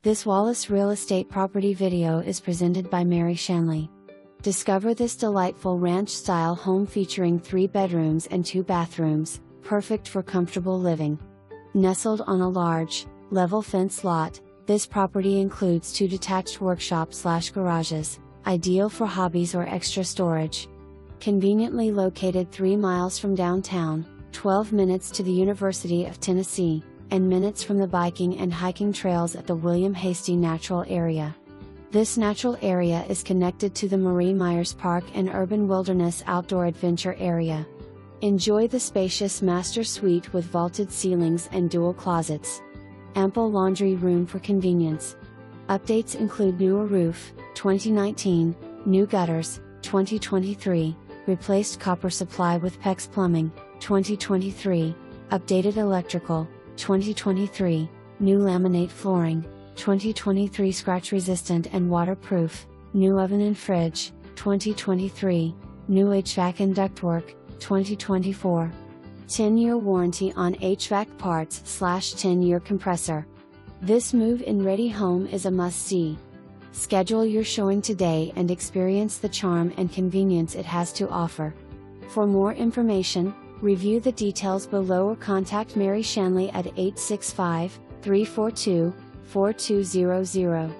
This Wallace Real Estate property video is presented by Mary Shanley. Discover this delightful ranch-style home featuring 3 bedrooms and 2 bathrooms, perfect for comfortable living. Nestled on a large, level fence lot, this property includes 2 detached workshop/garages, ideal for hobbies or extra storage. Conveniently located 3 miles from downtown, 12 minutes to the University of Tennessee, and minutes from the biking and hiking trails at the William Hastie Natural Area. This natural area is connected to the Marie Myers Park and Urban Wilderness Outdoor Adventure Area. Enjoy the spacious master suite with vaulted ceilings and dual closets. Ample laundry room for convenience. Updates include newer roof, 2019, new gutters, 2023, replaced copper supply with PEX plumbing, 2023, updated electrical, 2023, new laminate flooring, 2023 scratch resistant and waterproof, new oven and fridge, 2023, new HVAC and ductwork, 2024. 10-year warranty on HVAC parts/10-year compressor. This move-in ready home is a must-see. Schedule your showing today and experience the charm and convenience it has to offer. For more information, review the details below or contact Mary Shanley at 865-342-4200.